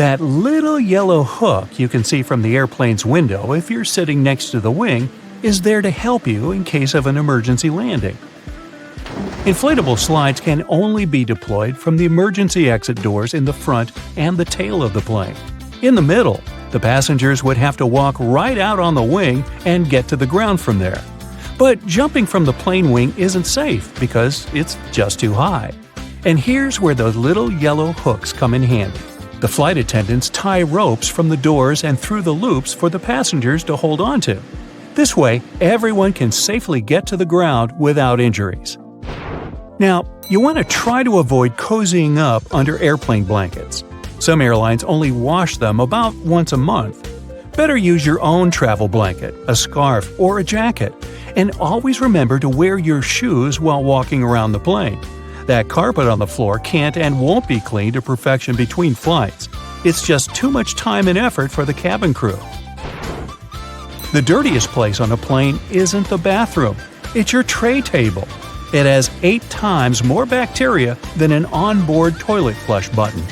That little yellow hook you can see from the airplane's window if you're sitting next to the wing is there to help you in case of an emergency landing. Inflatable slides can only be deployed from the emergency exit doors in the front and the tail of the plane. In the middle, the passengers would have to walk right out on the wing and get to the ground from there. But jumping from the plane wing isn't safe because it's just too high. And here's where those little yellow hooks come in handy. The flight attendants tie ropes from the doors and through the loops for the passengers to hold onto. This way, everyone can safely get to the ground without injuries. Now, you want to try to avoid cozying up under airplane blankets. Some airlines only wash them about once a month. Better use your own travel blanket, a scarf, or a jacket, and always remember to wear your shoes while walking around the plane. That carpet on the floor can't and won't be cleaned to perfection between flights. It's just too much time and effort for the cabin crew. The dirtiest place on a plane isn't the bathroom, it's your tray table. It has 8 times more bacteria than an onboard toilet flush button.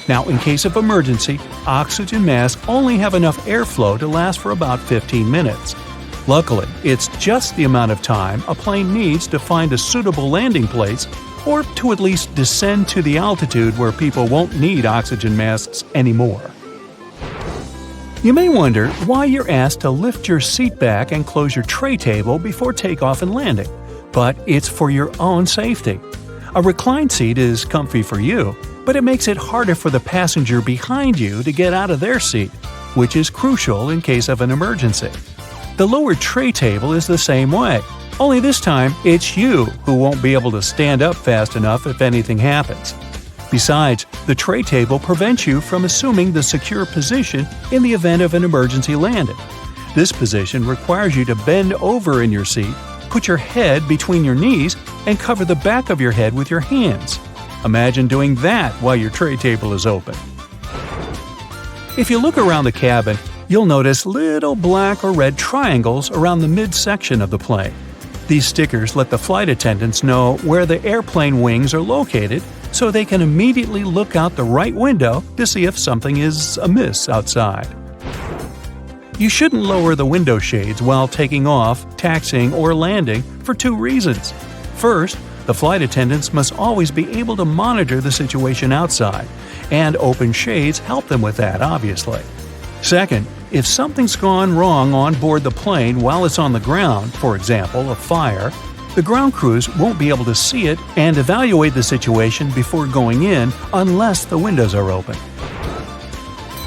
Now, in case of emergency, oxygen masks only have enough airflow to last for about 15 minutes. Luckily, it's just the amount of time a plane needs to find a suitable landing place or to at least descend to the altitude where people won't need oxygen masks anymore. You may wonder why you're asked to lift your seat back and close your tray table before takeoff and landing, but it's for your own safety. A reclined seat is comfy for you, but it makes it harder for the passenger behind you to get out of their seat, which is crucial in case of an emergency. The lower tray table is the same way, only this time it's you who won't be able to stand up fast enough if anything happens. Besides, the tray table prevents you from assuming the secure position in the event of an emergency landing. This position requires you to bend over in your seat, put your head between your knees, and cover the back of your head with your hands. Imagine doing that while your tray table is open. If you look around the cabin, you'll notice little black or red triangles around the midsection of the plane. These stickers let the flight attendants know where the airplane wings are located so they can immediately look out the right window to see if something is amiss outside. You shouldn't lower the window shades while taking off, taxiing, or landing for 2 reasons. First, the flight attendants must always be able to monitor the situation outside, and open shades help them with that, obviously. Second, if something's gone wrong on board the plane while it's on the ground, for example, a fire, the ground crews won't be able to see it and evaluate the situation before going in unless the windows are open.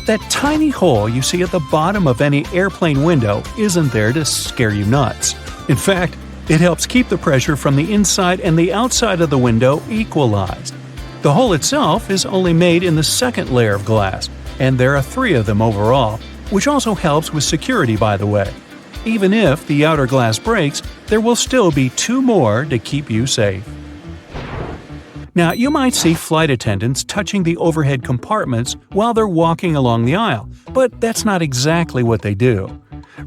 That tiny hole you see at the bottom of any airplane window isn't there to scare you nuts. In fact, it helps keep the pressure from the inside and the outside of the window equalized. The hole itself is only made in the second layer of glass, and there are 3 of them overall, which also helps with security, by the way. Even if the outer glass breaks, there will still be 2 more to keep you safe. Now, you might see flight attendants touching the overhead compartments while they're walking along the aisle, but that's not exactly what they do.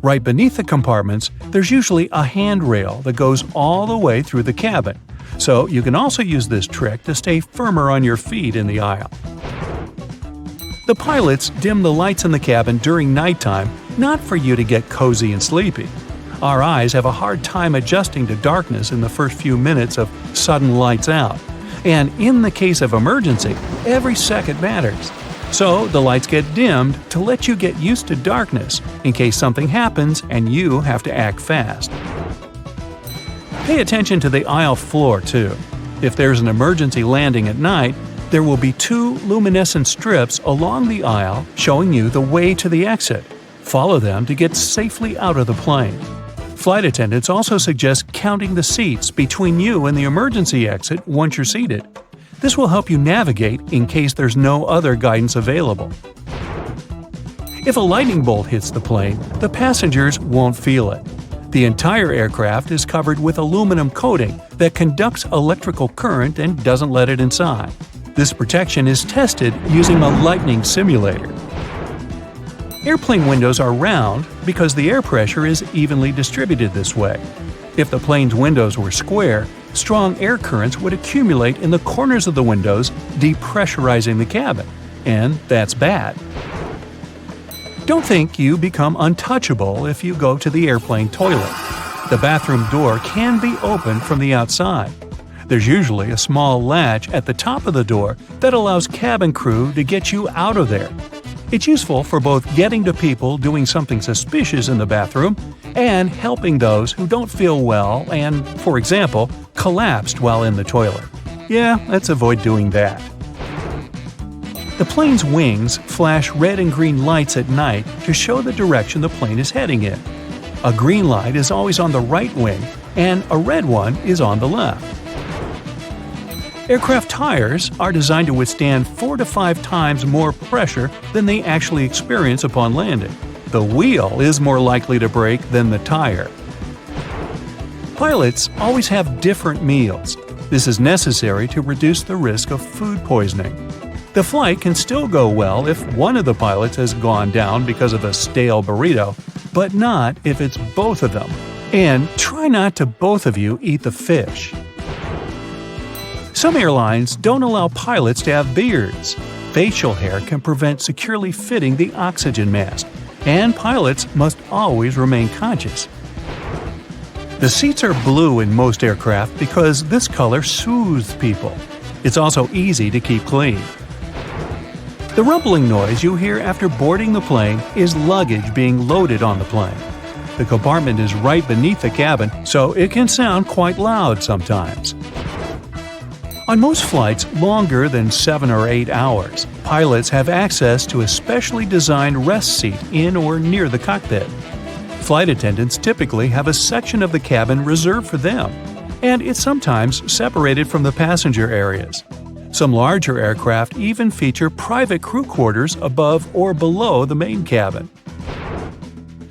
Right beneath the compartments, there's usually a handrail that goes all the way through the cabin, so you can also use this trick to stay firmer on your feet in the aisle. The pilots dim the lights in the cabin during nighttime, not for you to get cozy and sleepy. Our eyes have a hard time adjusting to darkness in the first few minutes of sudden lights out. And in the case of emergency, every second matters. So the lights get dimmed to let you get used to darkness in case something happens and you have to act fast. Pay attention to the aisle floor too. If there's an emergency landing at night, there will be 2 luminescent strips along the aisle showing you the way to the exit. Follow them to get safely out of the plane. Flight attendants also suggest counting the seats between you and the emergency exit once you're seated. This will help you navigate in case there's no other guidance available. If a lightning bolt hits the plane, the passengers won't feel it. The entire aircraft is covered with aluminum coating that conducts electrical current and doesn't let it inside. This protection is tested using a lightning simulator. Airplane windows are round because the air pressure is evenly distributed this way. If the plane's windows were square, strong air currents would accumulate in the corners of the windows, depressurizing the cabin. and that's bad. Don't think you become untouchable if you go to the airplane toilet. The bathroom door can be opened from the outside. There's usually a small latch at the top of the door that allows cabin crew to get you out of there. It's useful for both getting to people doing something suspicious in the bathroom and helping those who don't feel well and, for example, collapsed while in the toilet. Yeah, let's avoid doing that. The plane's wings flash red and green lights at night to show the direction the plane is heading in. A green light is always on the right wing, and a red one is on the left. Aircraft tires are designed to withstand 4 to 5 times more pressure than they actually experience upon landing. The wheel is more likely to break than the tire. Pilots always have different meals. This is necessary to reduce the risk of food poisoning. The flight can still go well if one of the pilots has gone down because of a stale burrito, but not if it's both of them. And try not to both of you eat the fish. Some airlines don't allow pilots to have beards. Facial hair can prevent securely fitting the oxygen mask, and pilots must always remain conscious. The seats are blue in most aircraft because this color soothes people. It's also easy to keep clean. The rumbling noise you hear after boarding the plane is luggage being loaded on the plane. The compartment is right beneath the cabin, so it can sound quite loud sometimes. On most flights longer than 7 or 8 hours, pilots have access to a specially designed rest seat in or near the cockpit. Flight attendants typically have a section of the cabin reserved for them, and it's sometimes separated from the passenger areas. Some larger aircraft even feature private crew quarters above or below the main cabin.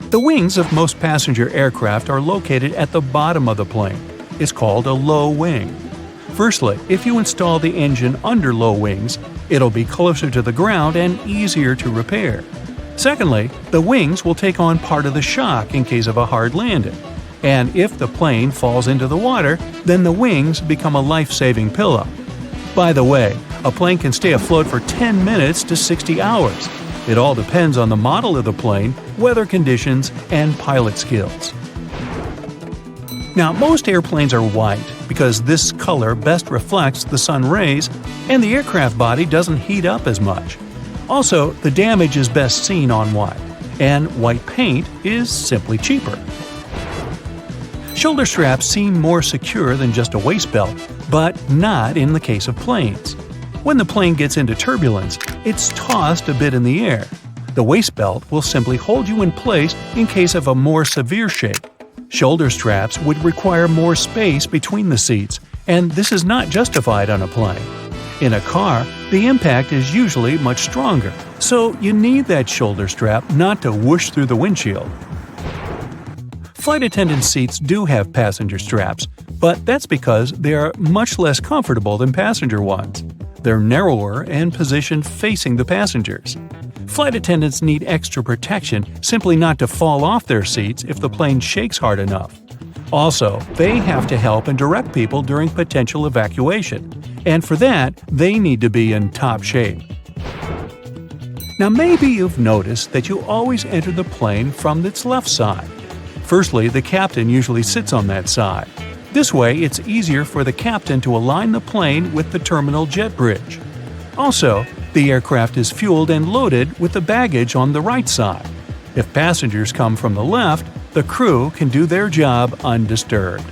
The wings of most passenger aircraft are located at the bottom of the plane. It's called a low wing. Firstly, if you install the engine under low wings, it'll be closer to the ground and easier to repair. Secondly, the wings will take on part of the shock in case of a hard landing. And if the plane falls into the water, then the wings become a life-saving pillow. By the way, a plane can stay afloat for 10 minutes to 60 hours. It all depends on the model of the plane, weather conditions, and pilot skills. Now, most airplanes are white because this color best reflects the sun rays and the aircraft body doesn't heat up as much. Also, the damage is best seen on white, and white paint is simply cheaper. Shoulder straps seem more secure than just a waist belt, but not in the case of planes. When the plane gets into turbulence, it's tossed a bit in the air. The waist belt will simply hold you in place in case of a more severe shake. Shoulder straps would require more space between the seats, and this is not justified on a plane. In a car, the impact is usually much stronger, so you need that shoulder strap not to whoosh through the windshield. Flight attendant seats do have passenger straps, but that's because they are much less comfortable than passenger ones. They're narrower and positioned facing the passengers. Flight attendants need extra protection simply not to fall off their seats if the plane shakes hard enough. Also, they have to help and direct people during potential evacuation, and for that, they need to be in top shape. Now maybe you've noticed that you always enter the plane from its left side. Firstly, the captain usually sits on that side. This way, it's easier for the captain to align the plane with the terminal jet bridge. Also, the aircraft is fueled and loaded with the baggage on the right side. If passengers come from the left, the crew can do their job undisturbed.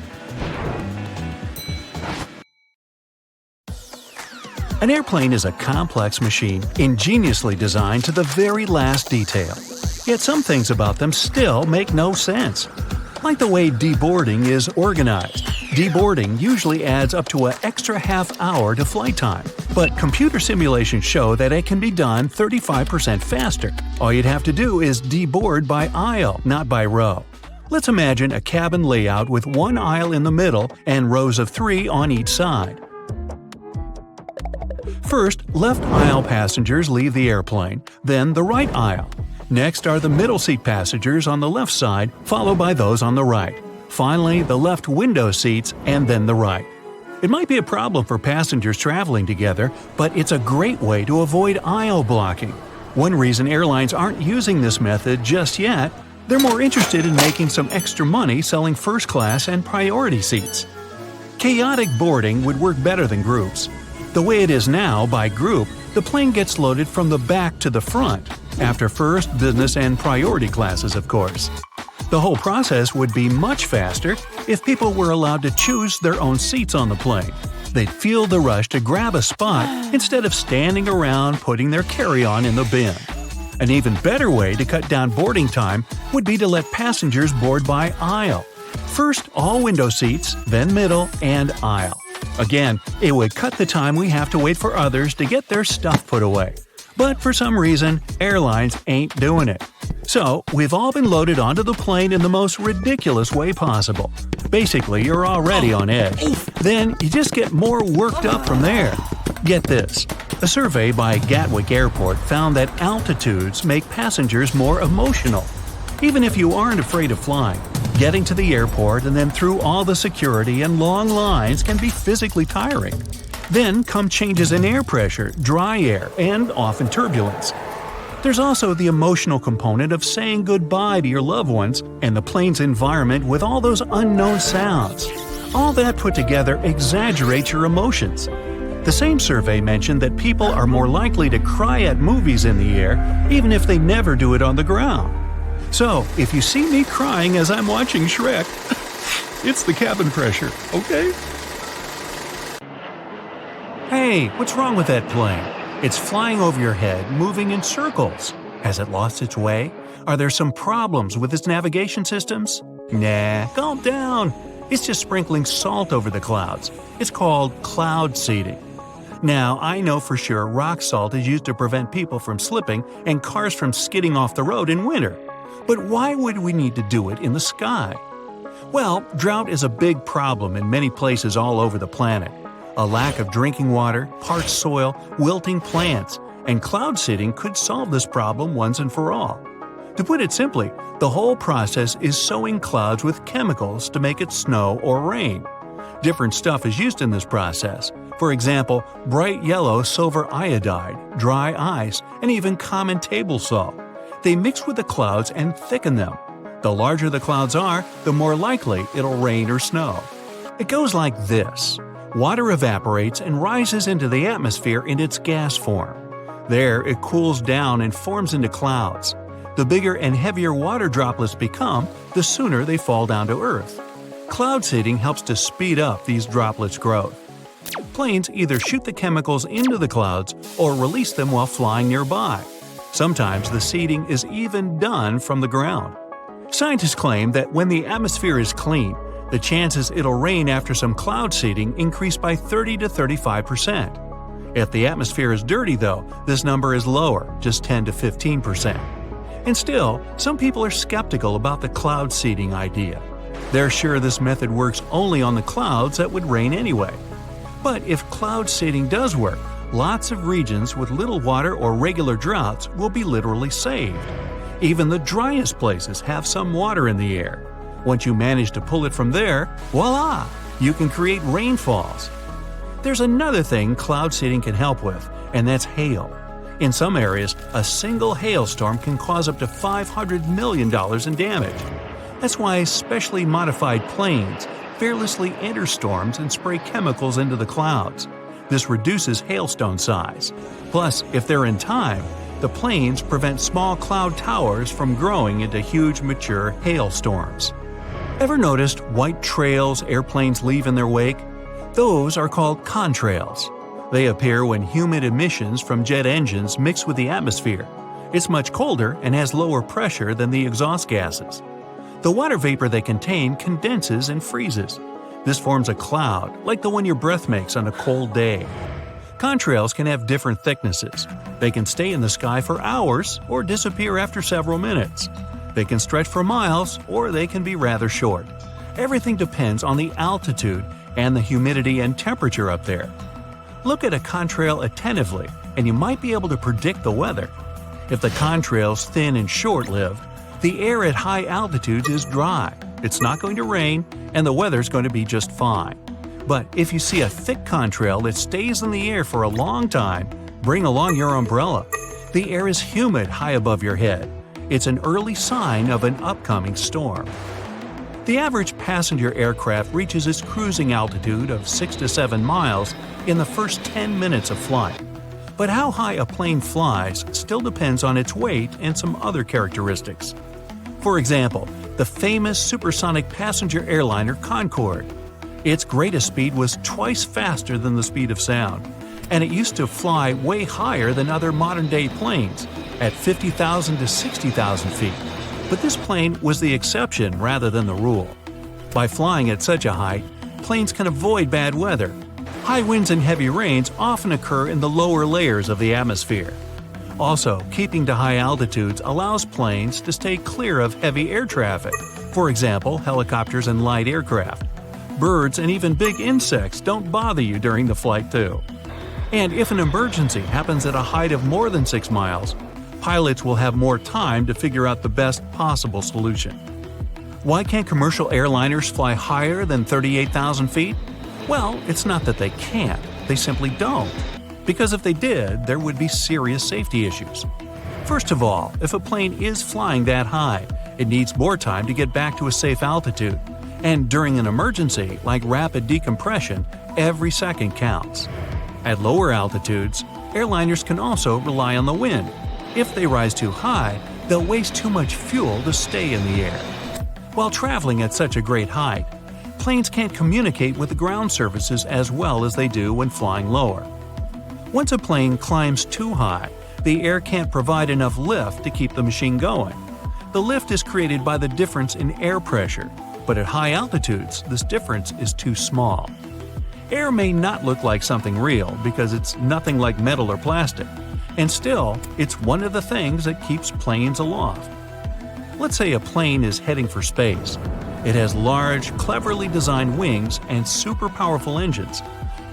An airplane is a complex machine ingeniously designed to the very last detail. Yet some things about them still make no sense. Like the way deboarding is organized. Deboarding usually adds up to an extra half hour to flight time, but computer simulations show that it can be done 35% faster. All you'd have to do is deboard by aisle, not by row. Let's imagine a cabin layout with one aisle in the middle and rows of 3 on each side. First, left aisle passengers leave the airplane, then the right aisle. Next are the middle seat passengers on the left side, followed by those on the right. Finally, the left window seats, and then the right. It might be a problem for passengers traveling together, but it's a great way to avoid aisle blocking. One reason airlines aren't using this method just yet, they're more interested in making some extra money selling first class and priority seats. Chaotic boarding would work better than groups. The way it is now, by group, the plane gets loaded from the back to the front, after first, business, and priority classes, of course. The whole process would be much faster if people were allowed to choose their own seats on the plane. They'd feel the rush to grab a spot instead of standing around putting their carry-on in the bin. An even better way to cut down boarding time would be to let passengers board by aisle. First, all window seats, then middle, and aisle. Again, it would cut the time we have to wait for others to get their stuff put away. But for some reason, airlines ain't doing it. So, we've all been loaded onto the plane in the most ridiculous way possible. Basically, you're already on edge. Then, you just get more worked up from there. Get this. A survey by Gatwick Airport found that altitudes make passengers more emotional. Even if you aren't afraid of flying, getting to the airport and then through all the security and long lines can be physically tiring. Then come changes in air pressure, dry air, and often turbulence. There's also the emotional component of saying goodbye to your loved ones and the plane's environment with all those unknown sounds. All that put together exaggerates your emotions. The same survey mentioned that people are more likely to cry at movies in the air, even if they never do it on the ground. So, if you see me crying as I'm watching Shrek, it's the cabin pressure, okay? Hey, what's wrong with that plane? It's flying over your head, moving in circles. Has it lost its way? Are there some problems with its navigation systems? Nah, calm down. It's just sprinkling salt over the clouds. It's called cloud seeding. Now, I know for sure rock salt is used to prevent people from slipping and cars from skidding off the road in winter. But why would we need to do it in the sky? Well, drought is a big problem in many places all over the planet. A lack of drinking water, parched soil, wilting plants, and cloud seeding could solve this problem once and for all. To put it simply, the whole process is sowing clouds with chemicals to make it snow or rain. Different stuff is used in this process. For example, bright yellow silver iodide, dry ice, and even common table salt. They mix with the clouds and thicken them. The larger the clouds are, the more likely it'll rain or snow. It goes like this. Water evaporates and rises into the atmosphere in its gas form. There, it cools down and forms into clouds. The bigger and heavier water droplets become, the sooner they fall down to Earth. Cloud seeding helps to speed up these droplets' growth. Planes either shoot the chemicals into the clouds or release them while flying nearby. Sometimes the seeding is even done from the ground. Scientists claim that when the atmosphere is clean, the chances it'll rain after some cloud seeding increase by 30 to 35%. If the atmosphere is dirty, though, this number is lower, just 10 to 15%. And still, some people are skeptical about the cloud seeding idea. They're sure this method works only on the clouds that would rain anyway. But if cloud seeding does work, lots of regions with little water or regular droughts will be literally saved. Even the driest places have some water in the air. Once you manage to pull it from there, voila! You can create rainfalls. There's another thing cloud seeding can help with, and that's hail. In some areas, a single hailstorm can cause up to $500 million in damage. That's why specially modified planes fearlessly enter storms and spray chemicals into the clouds. This reduces hailstone size. Plus, if they're in time, the planes prevent small cloud towers from growing into huge mature hailstorms. Ever noticed white trails airplanes leave in their wake? Those are called contrails. They appear when humid emissions from jet engines mix with the atmosphere. It's much colder and has lower pressure than the exhaust gases. The water vapor they contain condenses and freezes. This forms a cloud, like the one your breath makes on a cold day. Contrails can have different thicknesses. They can stay in the sky for hours or disappear after several minutes. They can stretch for miles or they can be rather short. Everything depends on the altitude and the humidity and temperature up there. Look at a contrail attentively and you might be able to predict the weather. If the contrail's thin and short-lived, the air at high altitudes is dry, it's not going to rain, and the weather's going to be just fine. But if you see a thick contrail that stays in the air for a long time, bring along your umbrella. The air is humid high above your head. It's an early sign of an upcoming storm. The average passenger aircraft reaches its cruising altitude of 6 to 7 miles in the first 10 minutes of flight. But how high a plane flies still depends on its weight and some other characteristics. For example, the famous supersonic passenger airliner Concorde. Its greatest speed was twice faster than the speed of sound, and it used to fly way higher than other modern-day planes, at 50,000 to 60,000 feet. But this plane was the exception rather than the rule. By flying at such a height, planes can avoid bad weather. High winds and heavy rains often occur in the lower layers of the atmosphere. Also, keeping to high altitudes allows planes to stay clear of heavy air traffic, for example, helicopters and light aircraft. Birds and even big insects don't bother you during the flight too. And if an emergency happens at a height of more than 6 miles, pilots will have more time to figure out the best possible solution. Why can't commercial airliners fly higher than 38,000 feet? Well, it's not that they can't, they simply don't. Because if they did, there would be serious safety issues. First of all, if a plane is flying that high, it needs more time to get back to a safe altitude. And during an emergency, like rapid decompression, every second counts. At lower altitudes, airliners can also rely on the wind. If they rise too high, they'll waste too much fuel to stay in the air. While traveling at such a great height, planes can't communicate with the ground surfaces as well as they do when flying lower. Once a plane climbs too high, the air can't provide enough lift to keep the machine going. The lift is created by the difference in air pressure, but at high altitudes, this difference is too small. Air may not look like something real because it's nothing like metal or plastic, and still, it's one of the things that keeps planes aloft. Let's say a plane is heading for space. It has large, cleverly designed wings and super powerful engines.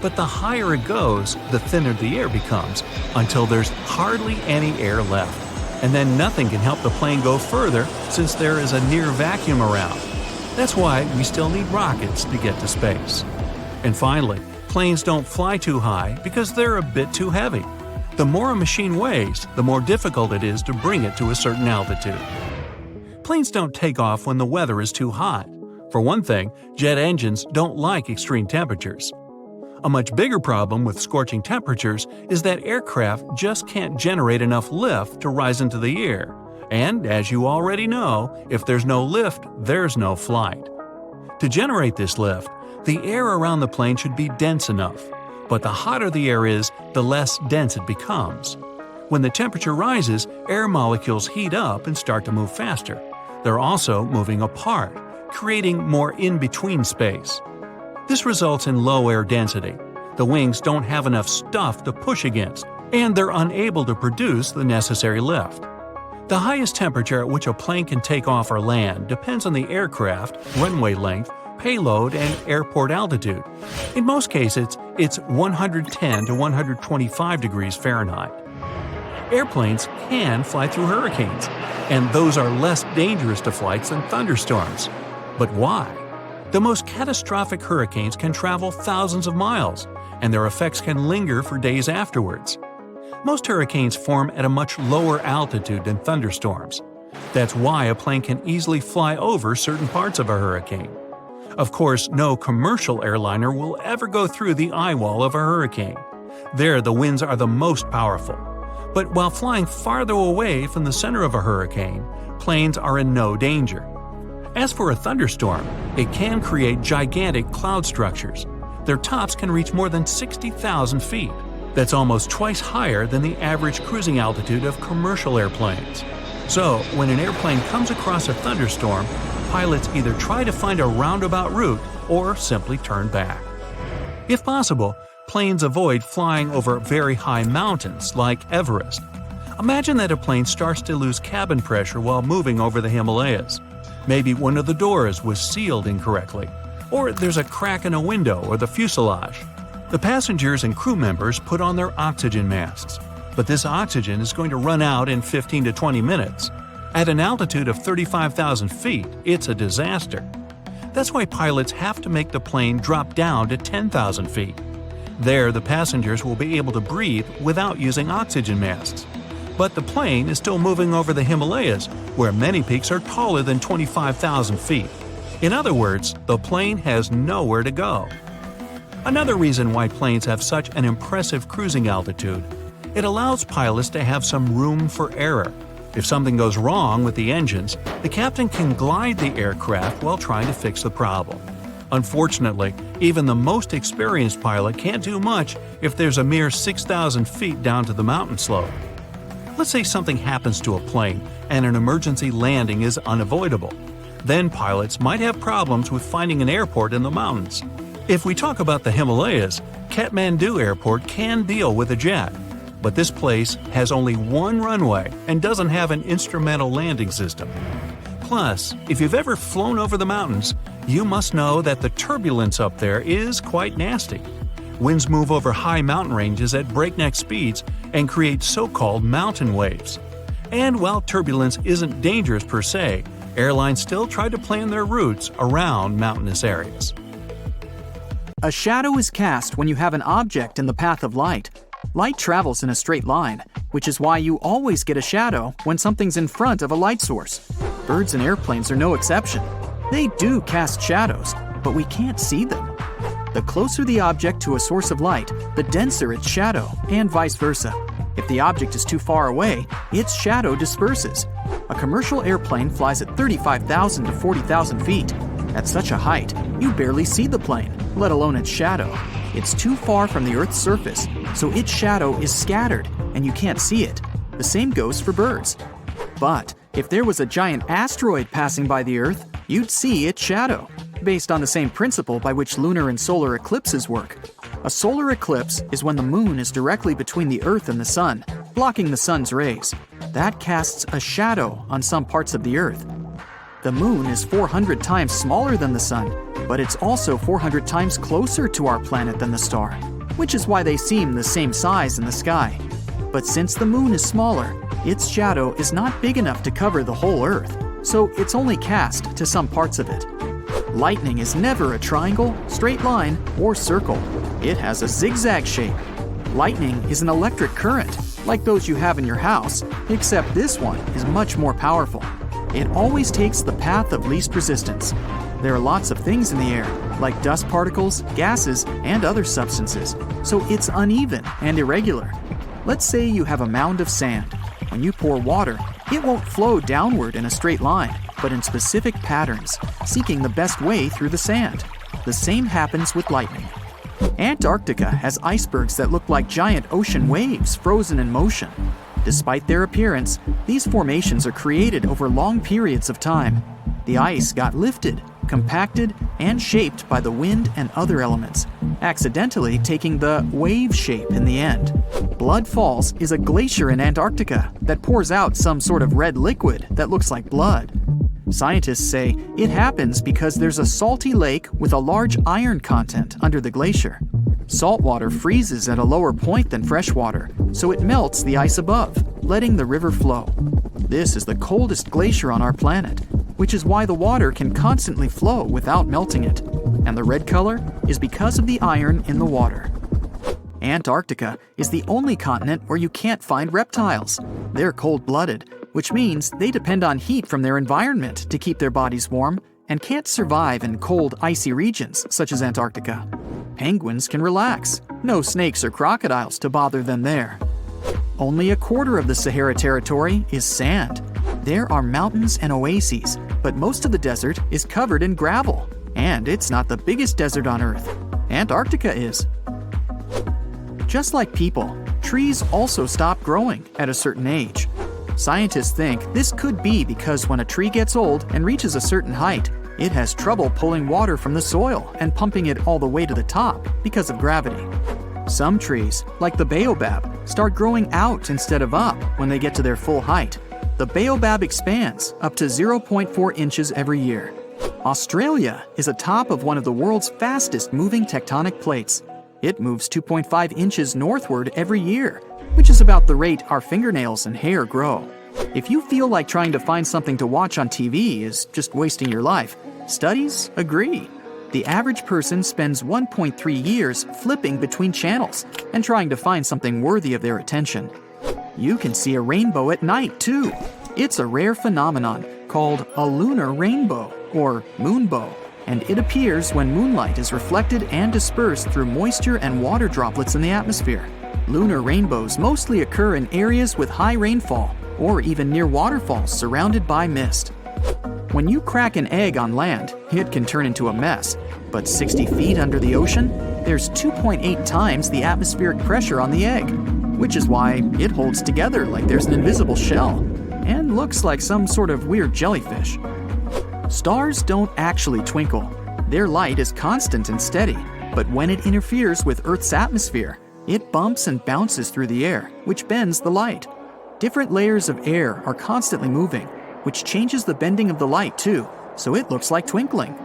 But the higher it goes, the thinner the air becomes, until there's hardly any air left. And then nothing can help the plane go further since there is a near vacuum around. That's why we still need rockets to get to space. And finally, planes don't fly too high because they're a bit too heavy. The more a machine weighs, the more difficult it is to bring it to a certain altitude. Planes don't take off when the weather is too hot. For one thing, jet engines don't like extreme temperatures. A much bigger problem with scorching temperatures is that aircraft just can't generate enough lift to rise into the air. And, as you already know, if there's no lift, there's no flight. To generate this lift, the air around the plane should be dense enough. But the hotter the air is, the less dense it becomes. When the temperature rises, air molecules heat up and start to move faster. They're also moving apart, creating more in-between space. This results in low air density. The wings don't have enough stuff to push against, and they're unable to produce the necessary lift. The highest temperature at which a plane can take off or land depends on the aircraft, runway length, payload, and airport altitude. In most cases, it's 110 to 125 degrees Fahrenheit. Airplanes can fly through hurricanes, and those are less dangerous to flights than thunderstorms. But why? The most catastrophic hurricanes can travel thousands of miles, and their effects can linger for days afterwards. Most hurricanes form at a much lower altitude than thunderstorms. That's why a plane can easily fly over certain parts of a hurricane. Of course, no commercial airliner will ever go through the eye wall of a hurricane. There, the winds are the most powerful. But while flying farther away from the center of a hurricane, planes are in no danger. As for a thunderstorm, it can create gigantic cloud structures. Their tops can reach more than 60,000 feet. That's almost twice higher than the average cruising altitude of commercial airplanes. So, when an airplane comes across a thunderstorm, pilots either try to find a roundabout route or simply turn back. If possible, planes avoid flying over very high mountains like Everest. Imagine that a plane starts to lose cabin pressure while moving over the Himalayas. Maybe one of the doors was sealed incorrectly, or there's a crack in a window or the fuselage. The passengers and crew members put on their oxygen masks, but this oxygen is going to run out in 15 to 20 minutes. At an altitude of 35,000 feet, it's a disaster. That's why pilots have to make the plane drop down to 10,000 feet. There, the passengers will be able to breathe without using oxygen masks. But the plane is still moving over the Himalayas, where many peaks are taller than 25,000 feet. In other words, the plane has nowhere to go. Another reason why planes have such an impressive cruising altitude: it allows pilots to have some room for error. If something goes wrong with the engines, the captain can glide the aircraft while trying to fix the problem. Unfortunately, even the most experienced pilot can't do much if there's a mere 6,000 feet down to the mountain slope. Let's say something happens to a plane and an emergency landing is unavoidable. Then pilots might have problems with finding an airport in the mountains. If we talk about the Himalayas, Kathmandu Airport can deal with a jet. But this place has only one runway and doesn't have an instrumental landing system. Plus, if you've ever flown over the mountains, you must know that the turbulence up there is quite nasty. Winds move over high mountain ranges at breakneck speeds and create so-called mountain waves. And while turbulence isn't dangerous per se, airlines still try to plan their routes around mountainous areas. A shadow is cast when you have an object in the path of light. Light travels in a straight line, which is why you always get a shadow when something's in front of a light source. Birds and airplanes are no exception. They do cast shadows, but we can't see them. The closer the object to a source of light, the denser its shadow, and vice versa. If the object is too far away, its shadow disperses. A commercial airplane flies at 35,000 to 40,000 feet. At such a height, you barely see the plane, let alone its shadow. It's too far from the Earth's surface, so its shadow is scattered, and you can't see it. The same goes for birds. But if there was a giant asteroid passing by the Earth, you'd see its shadow, based on the same principle by which lunar and solar eclipses work. A solar eclipse is when the moon is directly between the Earth and the sun, blocking the sun's rays. That casts a shadow on some parts of the Earth. The moon is 400 times smaller than the sun, but it's also 400 times closer to our planet than the star, which is why they seem the same size in the sky. But since the moon is smaller, its shadow is not big enough to cover the whole Earth, so it's only cast to some parts of it. Lightning is never a triangle, straight line, or circle. It has a zigzag shape. Lightning is an electric current, like those you have in your house, except this one is much more powerful. It always takes the path of least resistance. There are lots of things in the air, like dust particles, gases, and other substances, so it's uneven and irregular. Let's say you have a mound of sand. When you pour water, it won't flow downward in a straight line, but in specific patterns, seeking the best way through the sand. The same happens with lightning. Antarctica has icebergs that look like giant ocean waves frozen in motion. Despite their appearance, these formations are created over long periods of time. The ice got lifted, compacted, and shaped by the wind and other elements, accidentally taking the wave shape in the end. Blood Falls is a glacier in Antarctica that pours out some sort of red liquid that looks like blood. Scientists say it happens because there's a salty lake with a large iron content under the glacier. Salt water freezes at a lower point than fresh water, so it melts the ice above, letting the river flow. This is the coldest glacier on our planet, which is why the water can constantly flow without melting it. And the red color is because of the iron in the water. Antarctica is the only continent where you can't find reptiles. They're cold-blooded, which means they depend on heat from their environment to keep their bodies warm and can't survive in cold, icy regions such as Antarctica. Penguins can relax. No snakes or crocodiles to bother them there. Only a quarter of the Sahara territory is sand. There are mountains and oases, but most of the desert is covered in gravel. And it's not the biggest desert on Earth. Antarctica is. Just like people, trees also stop growing at a certain age. Scientists think this could be because when a tree gets old and reaches a certain height, it has trouble pulling water from the soil and pumping it all the way to the top because of gravity. Some trees, like the baobab, start growing out instead of up when they get to their full height. The baobab expands up to 0.4 inches every year. Australia is atop of one of the world's fastest moving tectonic plates. It moves 2.5 inches northward every year, which is about the rate our fingernails and hair grow. If you feel like trying to find something to watch on TV is just wasting your life, Studies agree. The average person spends 1.3 years flipping between channels and trying to find something worthy of their attention. You can see a rainbow at night, too. It's a rare phenomenon called a lunar rainbow, or moonbow, and it appears when moonlight is reflected and dispersed through moisture and water droplets in the atmosphere. Lunar rainbows mostly occur in areas with high rainfall, or even near waterfalls surrounded by mist. When you crack an egg on land, it can turn into a mess, but 60 feet under the ocean, there's 2.8 times the atmospheric pressure on the egg, which is why it holds together like there's an invisible shell, and looks like some sort of weird jellyfish. Stars don't actually twinkle. Their light is constant and steady, but when it interferes with Earth's atmosphere, it bumps and bounces through the air, which bends the light. Different layers of air are constantly moving, which changes the bending of the light too, so it looks like twinkling.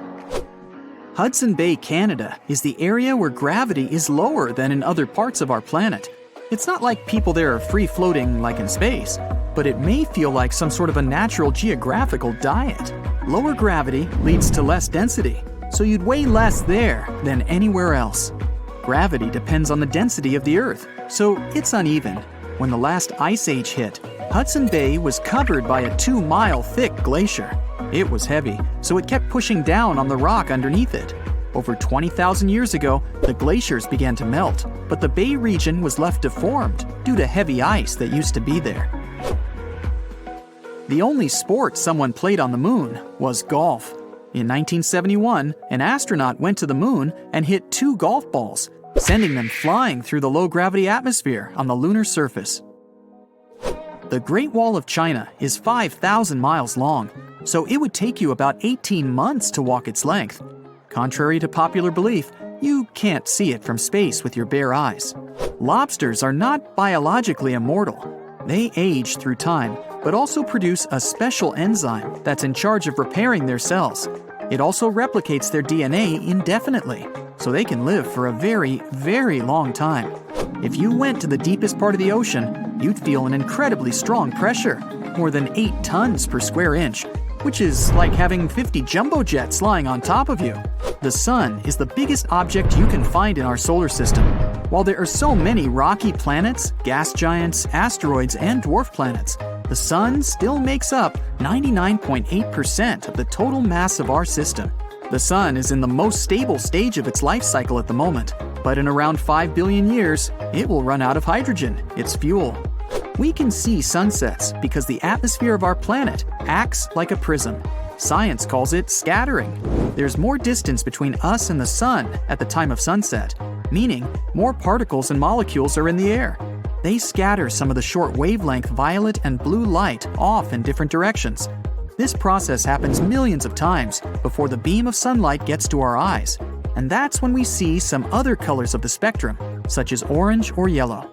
Hudson Bay, Canada is the area where gravity is lower than in other parts of our planet. It's not like people there are free-floating like in space, but it may feel like some sort of a natural geographical diet. Lower gravity leads to less density, so you'd weigh less there than anywhere else. Gravity depends on the density of the Earth, so it's uneven. When the last ice age hit, Hudson Bay was covered by a 2-mile thick glacier. It was heavy, so it kept pushing down on the rock underneath it. Over 20,000 years ago, the glaciers began to melt, but the Bay region was left deformed due to heavy ice that used to be there. The only sport someone played on the moon was golf. In 1971, an astronaut went to the moon and hit 2 golf balls, sending them flying through the low-gravity atmosphere on the lunar surface. The Great Wall of China is 5,000 miles long, so it would take you about 18 months to walk its length. Contrary to popular belief, you can't see it from space with your bare eyes. Lobsters are not biologically immortal. They age through time, but also produce a special enzyme that's in charge of repairing their cells. It also replicates their DNA indefinitely, so they can live for a very, very long time. If you went to the deepest part of the ocean, you'd feel an incredibly strong pressure, more than 8 tons per square inch, which is like having 50 jumbo jets lying on top of you. The sun is the biggest object you can find in our solar system. While there are so many rocky planets, gas giants, asteroids, and dwarf planets, the sun still makes up 99.8% of the total mass of our system. The sun is in the most stable stage of its life cycle at the moment, but in around 5 billion years, it will run out of hydrogen, its fuel. We can see sunsets because the atmosphere of our planet acts like a prism. Science calls it scattering. There's more distance between us and the sun at the time of sunset, meaning more particles and molecules are in the air. They scatter some of the short wavelength violet and blue light off in different directions. This process happens millions of times before the beam of sunlight gets to our eyes, and that's when we see some other colors of the spectrum, such as orange or yellow.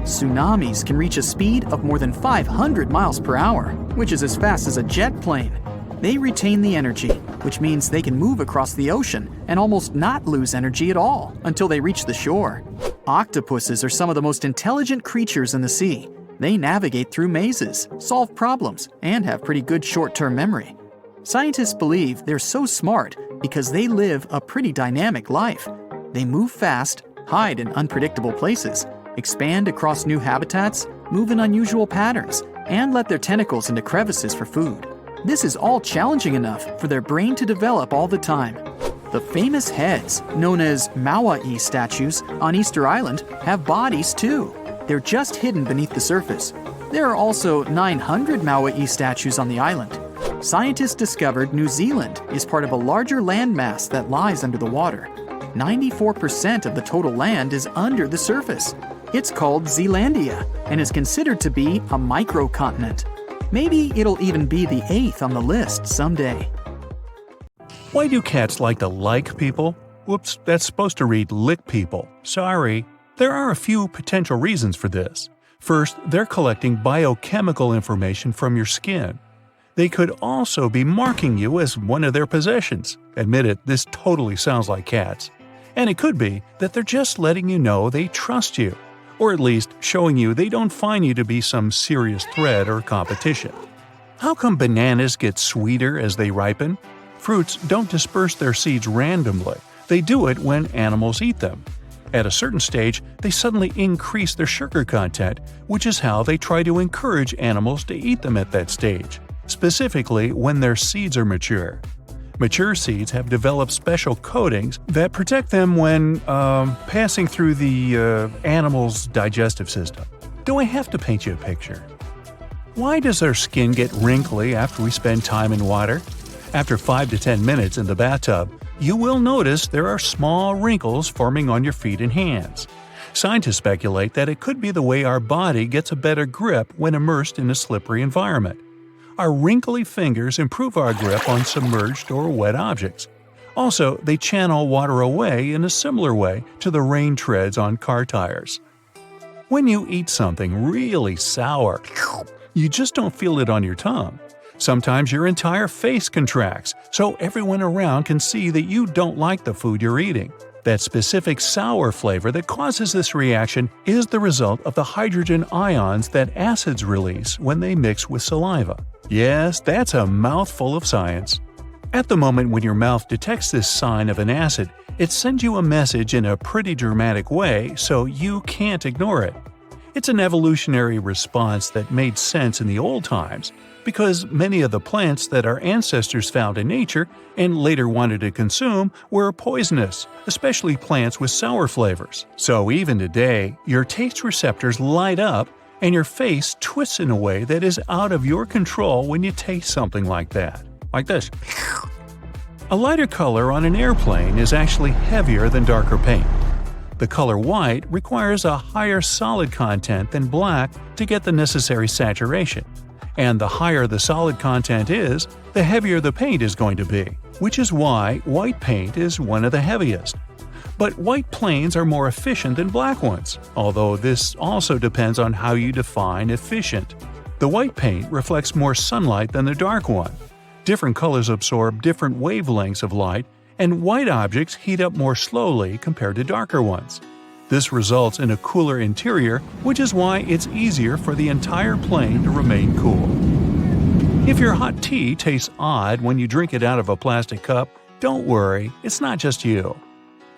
Tsunamis can reach a speed of more than 500 miles per hour, which is as fast as a jet plane. They retain the energy, which means they can move across the ocean and almost not lose energy at all until they reach the shore. Octopuses are some of the most intelligent creatures in the sea. They navigate through mazes, solve problems, and have pretty good short-term memory. Scientists believe they're so smart because they live a pretty dynamic life. They move fast, hide in unpredictable places, expand across new habitats, move in unusual patterns, and let their tentacles into crevices for food. This is all challenging enough for their brain to develop all the time. The famous heads, known as Maui statues on Easter Island, have bodies too. They're just hidden beneath the surface. There are also 900 Maui statues on the island. Scientists discovered New Zealand is part of a larger landmass that lies under the water. 94% of the total land is under the surface. It's called Zealandia and is considered to be a microcontinent. Maybe it'll even be the 8th on the list someday. Why do cats like to like people? Whoops, that's supposed to read lick people. Sorry. There are a few potential reasons for this. First, they're collecting biochemical information from your skin. They could also be marking you as one of their possessions. Admit it, this totally sounds like cats. And it could be that they're just letting you know they trust you, or at least showing you they don't find you to be some serious threat or competition. How come bananas get sweeter as they ripen? Fruits don't disperse their seeds randomly, they do it when animals eat them. At a certain stage, they suddenly increase their sugar content, which is how they try to encourage animals to eat them at that stage, specifically when their seeds are mature. Mature seeds have developed special coatings that protect them when passing through the animal's digestive system. Do I have to paint you a picture? Why does our skin get wrinkly after we spend time in water? After 5 to 10 minutes in the bathtub, you will notice there are small wrinkles forming on your feet and hands. Scientists speculate that it could be the way our body gets a better grip when immersed in a slippery environment. Our wrinkly fingers improve our grip on submerged or wet objects. Also, they channel water away in a similar way to the rain treads on car tires. When you eat something really sour, you just don't feel it on your tongue. Sometimes your entire face contracts, so everyone around can see that you don't like the food you're eating. That specific sour flavor that causes this reaction is the result of the hydrogen ions that acids release when they mix with saliva. Yes, that's a mouthful of science. At the moment when your mouth detects this sign of an acid, it sends you a message in a pretty dramatic way, so you can't ignore it. It's an evolutionary response that made sense in the old times, because many of the plants that our ancestors found in nature and later wanted to consume were poisonous, especially plants with sour flavors. So even today, your taste receptors light up and your face twists in a way that is out of your control when you taste something like that. Like this. A lighter color on an airplane is actually heavier than darker paint. The color white requires a higher solid content than black to get the necessary saturation. And the higher the solid content is, the heavier the paint is going to be, which is why white paint is one of the heaviest. But white planes are more efficient than black ones, although this also depends on how you define efficient. The white paint reflects more sunlight than the dark one. Different colors absorb different wavelengths of light, and white objects heat up more slowly compared to darker ones. This results in a cooler interior, which is why it's easier for the entire plane to remain cool. If your hot tea tastes odd when you drink it out of a plastic cup, don't worry, it's not just you.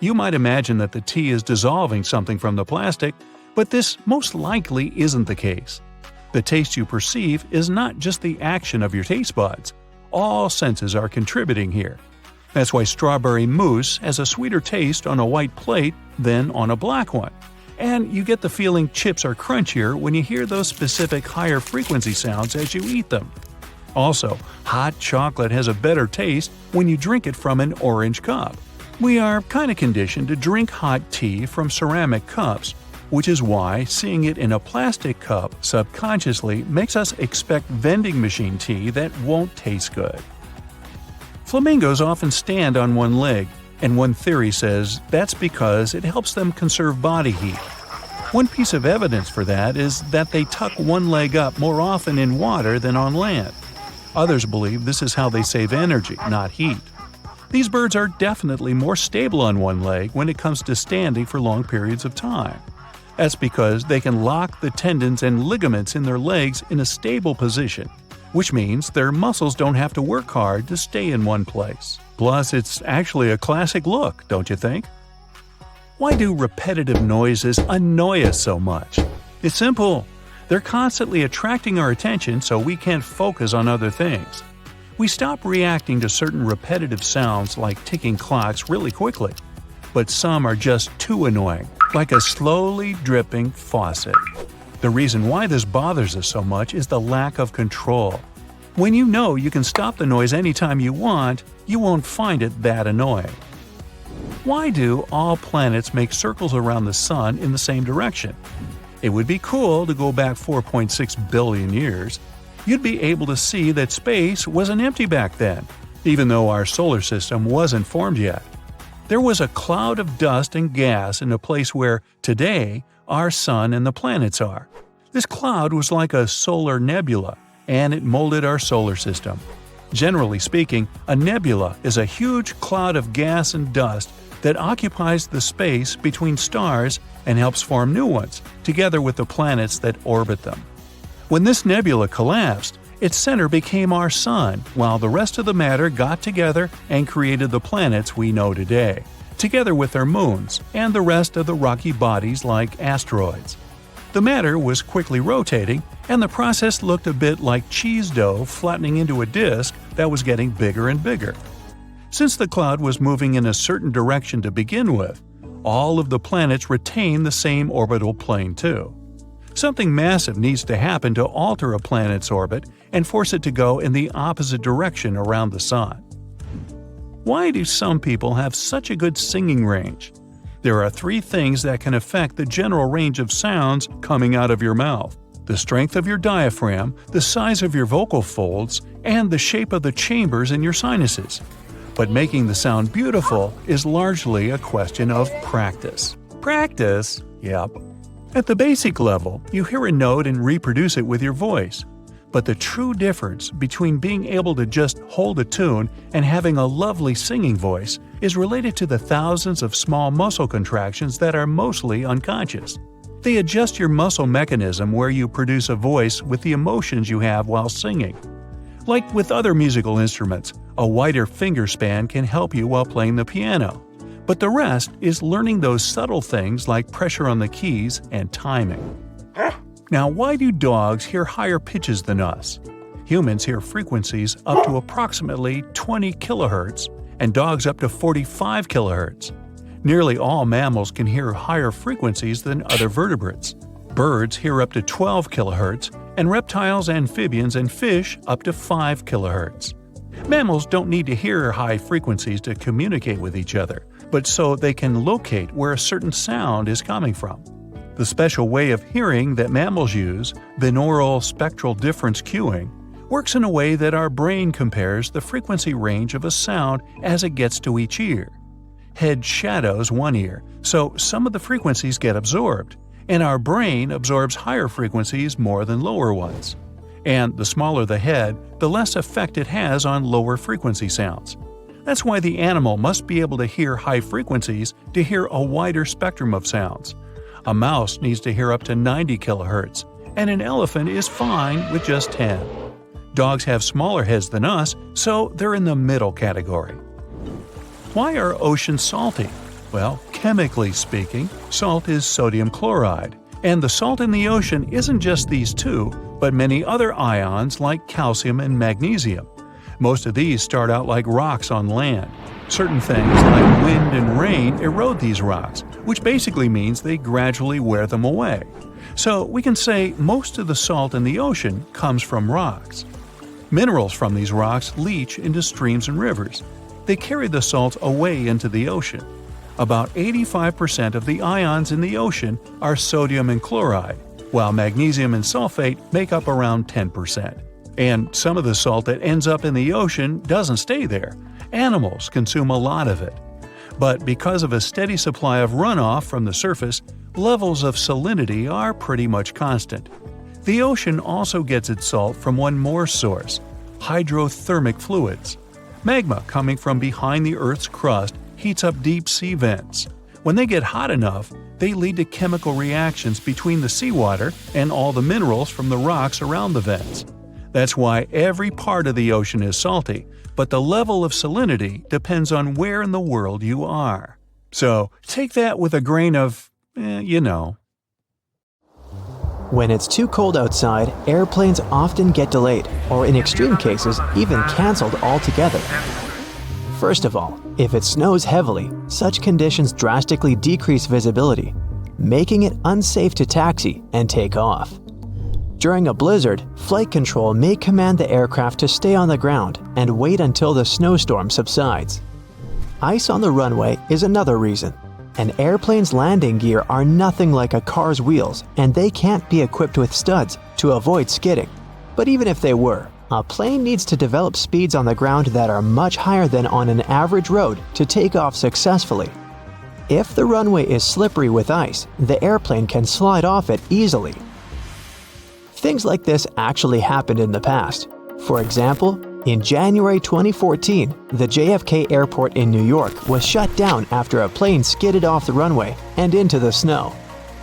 You might imagine that the tea is dissolving something from the plastic, but this most likely isn't the case. The taste you perceive is not just the action of your taste buds. All senses are contributing here. That's why strawberry mousse has a sweeter taste on a white plate than on a black one. And you get the feeling chips are crunchier when you hear those specific higher frequency sounds as you eat them. Also, hot chocolate has a better taste when you drink it from an orange cup. We are kind of conditioned to drink hot tea from ceramic cups, which is why seeing it in a plastic cup subconsciously makes us expect vending machine tea that won't taste good. Flamingos often stand on one leg, and one theory says that's because it helps them conserve body heat. One piece of evidence for that is that they tuck one leg up more often in water than on land. Others believe this is how they save energy, not heat. These birds are definitely more stable on one leg when it comes to standing for long periods of time. That's because they can lock the tendons and ligaments in their legs in a stable position, which means their muscles don't have to work hard to stay in one place. Plus, it's actually a classic look, don't you think? Why do repetitive noises annoy us so much? It's simple. They're constantly attracting our attention so we can't focus on other things. We stop reacting to certain repetitive sounds like ticking clocks really quickly. But some are just too annoying, like a slowly dripping faucet. The reason why this bothers us so much is the lack of control. When you know you can stop the noise anytime you want, you won't find it that annoying. Why do all planets make circles around the sun in the same direction? It would be cool to go back 4.6 billion years. You'd be able to see that space wasn't empty back then, even though our solar system wasn't formed yet. There was a cloud of dust and gas in a place where, today, our sun and the planets are. This cloud was like a solar nebula, and it molded our solar system. Generally speaking, a nebula is a huge cloud of gas and dust that occupies the space between stars and helps form new ones, together with the planets that orbit them. When this nebula collapsed, Its center became our sun, while the rest of the matter got together and created the planets we know today, together with their moons and the rest of the rocky bodies like asteroids. The matter was quickly rotating, and the process looked a bit like cheese dough flattening into a disk that was getting bigger and bigger. Since the cloud was moving in a certain direction to begin with, all of the planets retain the same orbital plane too. Something massive needs to happen to alter a planet's orbit and force it to go in the opposite direction around the sun. Why do some people have such a good singing range? There are 3 things that can affect the general range of sounds coming out of your mouth: the strength of your diaphragm, the size of your vocal folds, and the shape of the chambers in your sinuses. But making the sound beautiful is largely a question of practice. Practice? Yep. At the basic level, you hear a note and reproduce it with your voice. But the true difference between being able to just hold a tune and having a lovely singing voice is related to the thousands of small muscle contractions that are mostly unconscious. They adjust your muscle mechanism where you produce a voice with the emotions you have while singing. Like with other musical instruments, a wider finger span can help you while playing the piano. But the rest is learning those subtle things like pressure on the keys and timing. Now, why do dogs hear higher pitches than us? Humans hear frequencies up to approximately 20 kHz, and dogs up to 45 kHz. Nearly all mammals can hear higher frequencies than other vertebrates. Birds hear up to 12 kHz, and reptiles, amphibians, and fish up to 5 kHz. Mammals don't need to hear high frequencies to communicate with each other, but so they can locate where a certain sound is coming from. The special way of hearing that mammals use, binaural spectral difference cueing, works in a way that our brain compares the frequency range of a sound as it gets to each ear. Head shadows one ear, so some of the frequencies get absorbed, and our brain absorbs higher frequencies more than lower ones. And the smaller the head, the less effect it has on lower frequency sounds. That's why the animal must be able to hear high frequencies to hear a wider spectrum of sounds. A mouse needs to hear up to 90 kHz, and an elephant is fine with just 10. Dogs have smaller heads than us, so they're in the middle category. Why are oceans salty? Well, chemically speaking, salt is sodium chloride, and the salt in the ocean isn't just these 2, but many other ions like calcium and magnesium. Most of these start out like rocks on land. Certain things like wind and rain erode these rocks, which basically means they gradually wear them away. So we can say most of the salt in the ocean comes from rocks. Minerals from these rocks leach into streams and rivers. They carry the salts away into the ocean. About 85% of the ions in the ocean are sodium and chloride, while magnesium and sulfate make up around 10%. And some of the salt that ends up in the ocean doesn't stay there. Animals consume a lot of it. But because of a steady supply of runoff from the surface, levels of salinity are pretty much constant. The ocean also gets its salt from one more source: hydrothermic fluids. Magma coming from behind the Earth's crust heats up deep sea vents. When they get hot enough, they lead to chemical reactions between the seawater and all the minerals from the rocks around the vents. That's why every part of the ocean is salty, but the level of salinity depends on where in the world you are. So take that with a grain of, When it's too cold outside, airplanes often get delayed, or in extreme cases, even canceled altogether. First of all, if it snows heavily, such conditions drastically decrease visibility, making it unsafe to taxi and take off. During a blizzard, flight control may command the aircraft to stay on the ground and wait until the snowstorm subsides. Ice on the runway is another reason. An airplane's landing gear are nothing like a car's wheels, and they can't be equipped with studs to avoid skidding. But even if they were, a plane needs to develop speeds on the ground that are much higher than on an average road to take off successfully. If the runway is slippery with ice, the airplane can slide off it easily. Things like this actually happened in the past. For example, in January 2014, the JFK airport in New York was shut down after a plane skidded off the runway and into the snow.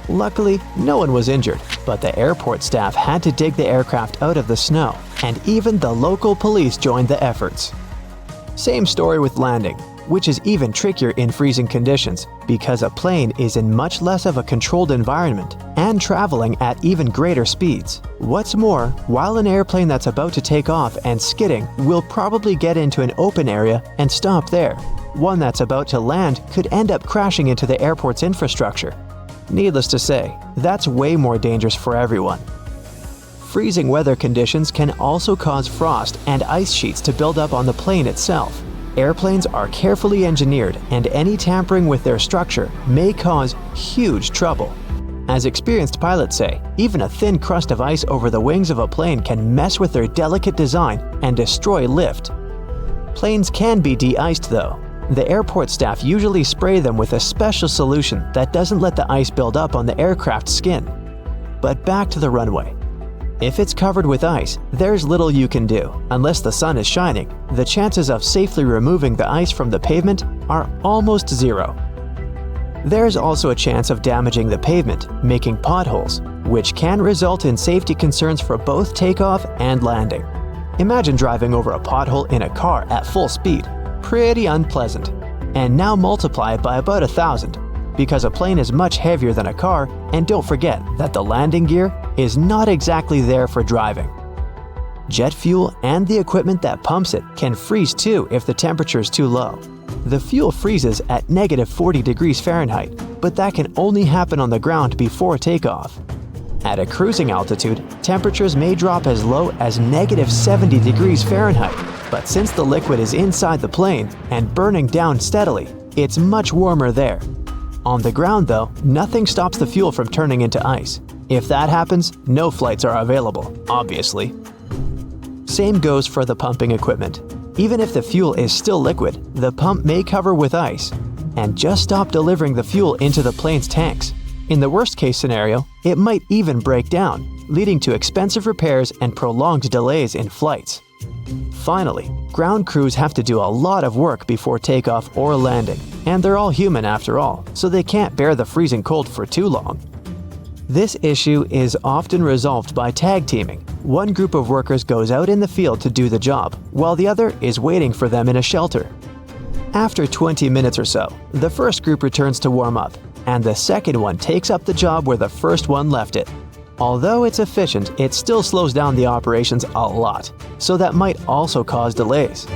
Luckily, no one was injured, but the airport staff had to dig the aircraft out of the snow, and even the local police joined the efforts. Same story with landing, which is even trickier in freezing conditions because a plane is in much less of a controlled environment and traveling at even greater speeds. What's more, while an airplane that's about to take off and skidding will probably get into an open area and stop there, one that's about to land could end up crashing into the airport's infrastructure. Needless to say, that's way more dangerous for everyone. Freezing weather conditions can also cause frost and ice sheets to build up on the plane itself. Airplanes are carefully engineered, and any tampering with their structure may cause huge trouble. As experienced pilots say, even a thin crust of ice over the wings of a plane can mess with their delicate design and destroy lift. Planes can be de-iced though. The airport staff usually spray them with a special solution that doesn't let the ice build up on the aircraft's skin. But back to the runway. If it's covered with ice, there's little you can do. Unless the sun is shining, the chances of safely removing the ice from the pavement are almost zero. There's also a chance of damaging the pavement, making potholes, which can result in safety concerns for both takeoff and landing. Imagine driving over a pothole in a car at full speed. Pretty unpleasant. And now multiply it by about 1,000, because a plane is much heavier than a car, and don't forget that the landing gear is not exactly there for driving. Jet fuel and the equipment that pumps it can freeze too if the temperature is too low. The fuel freezes at -40 degrees Fahrenheit, but that can only happen on the ground before takeoff. At a cruising altitude, temperatures may drop as low as -70 degrees Fahrenheit, but since the liquid is inside the plane and burning down steadily, it's much warmer there. On the ground though, nothing stops the fuel from turning into ice. If that happens, no flights are available, obviously. Same goes for the pumping equipment. Even if the fuel is still liquid, the pump may cover with ice and just stop delivering the fuel into the plane's tanks. In the worst case scenario, it might even break down, leading to expensive repairs and prolonged delays in flights. Finally, ground crews have to do a lot of work before takeoff or landing, and they're all human after all, so they can't bear the freezing cold for too long. This issue is often resolved by tag teaming. One group of workers goes out in the field to do the job, while the other is waiting for them in a shelter. After 20 minutes or so, the first group returns to warm up, and the second one takes up the job where the first one left it. Although it's efficient, it still slows down the operations a lot, so that might also cause delays.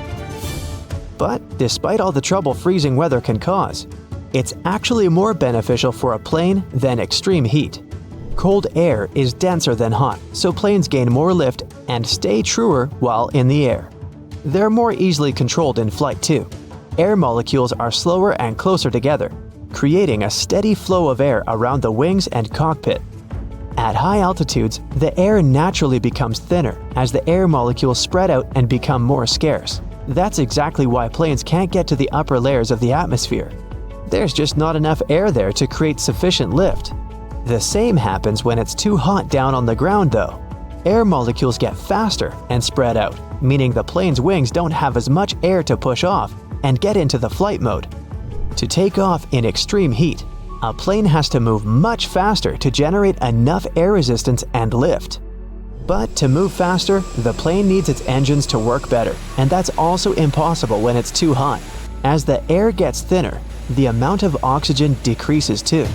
But despite all the trouble freezing weather can cause, it's actually more beneficial for a plane than extreme heat. Cold air is denser than hot, so planes gain more lift and stay truer while in the air. They're more easily controlled in flight too. Air molecules are slower and closer together, creating a steady flow of air around the wings and cockpit. At high altitudes, the air naturally becomes thinner as the air molecules spread out and become more scarce. That's exactly why planes can't get to the upper layers of the atmosphere. There's just not enough air there to create sufficient lift. The same happens when it's too hot down on the ground though. Air molecules get faster and spread out, meaning the plane's wings don't have as much air to push off and get into the flight mode. To take off in extreme heat, a plane has to move much faster to generate enough air resistance and lift. But to move faster, the plane needs its engines to work better, and that's also impossible when it's too hot. As the air gets thinner, the amount of oxygen decreases too.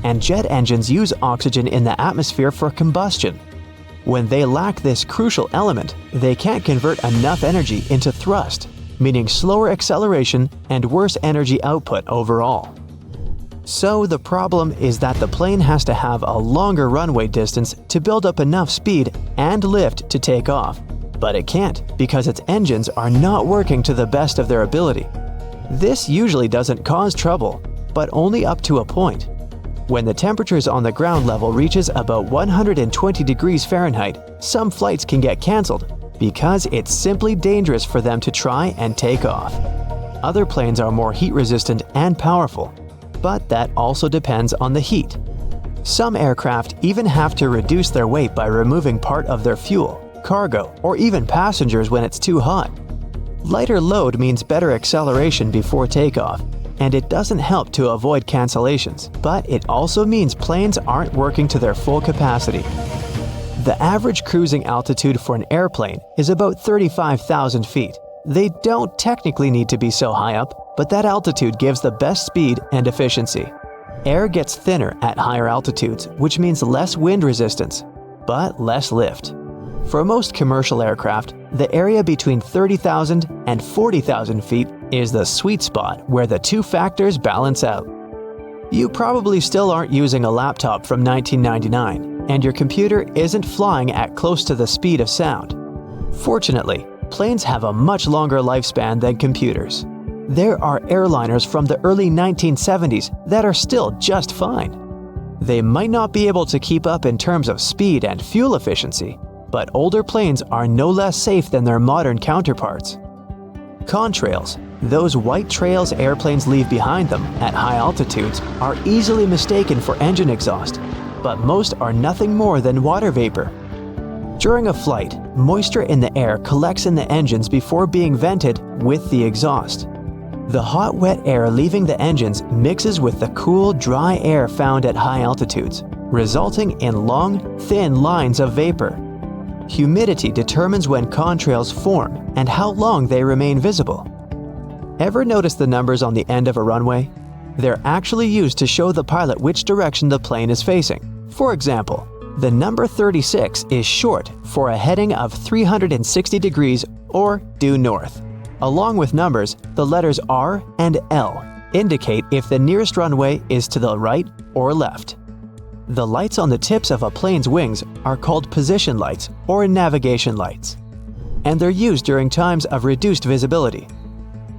And jet engines use oxygen in the atmosphere for combustion. When they lack this crucial element, they can't convert enough energy into thrust, meaning slower acceleration and worse energy output overall. So the problem is that the plane has to have a longer runway distance to build up enough speed and lift to take off. But it can't because its engines are not working to the best of their ability. This usually doesn't cause trouble, but only up to a point. When the temperatures on the ground level reaches about 120 degrees Fahrenheit, some flights can get cancelled because it's simply dangerous for them to try and take off. Other planes are more heat resistant and powerful, but that also depends on the heat. Some aircraft even have to reduce their weight by removing part of their fuel, cargo, or even passengers when it's too hot. Lighter load means better acceleration before takeoff, and it doesn't help to avoid cancellations, but it also means planes aren't working to their full capacity. The average cruising altitude for an airplane is about 35,000 feet. They don't technically need to be so high up, but that altitude gives the best speed and efficiency. Air gets thinner at higher altitudes, which means less wind resistance, but less lift. For most commercial aircraft, the area between 30,000 and 40,000 feet is the sweet spot where the two factors balance out. You probably still aren't using a laptop from 1999, and your computer isn't flying at close to the speed of sound. Fortunately, planes have a much longer lifespan than computers. There are airliners from the early 1970s that are still just fine. They might not be able to keep up in terms of speed and fuel efficiency, but older planes are no less safe than their modern counterparts. Contrails, those white trails airplanes leave behind them at high altitudes, are easily mistaken for engine exhaust, but most are nothing more than water vapor. During a flight, moisture in the air collects in the engines before being vented with the exhaust. The hot, wet air leaving the engines mixes with the cool, dry air found at high altitudes, resulting in long, thin lines of vapor. Humidity determines when contrails form and how long they remain visible. Ever notice the numbers on the end of a runway? They're actually used to show the pilot which direction the plane is facing. For example, the number 36 is short for a heading of 360 degrees or due north. Along with numbers, the letters R and L indicate if the nearest runway is to the right or left. The lights on the tips of a plane's wings are called position lights or navigation lights, and they're used during times of reduced visibility.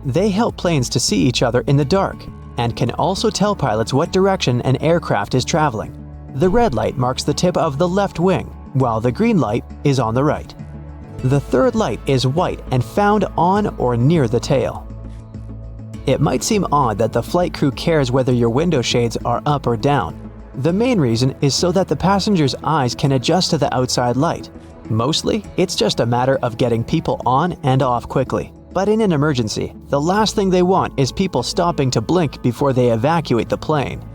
They help planes to see each other in the dark and can also tell pilots what direction an aircraft is traveling. The red light marks the tip of the left wing, while the green light is on the right. The third light is white and found on or near the tail. It might seem odd that the flight crew cares whether your window shades are up or down. The main reason is so that the passenger's eyes can adjust to the outside light. Mostly, it's just a matter of getting people on and off quickly. But in an emergency, the last thing they want is people stopping to blink before they evacuate the plane.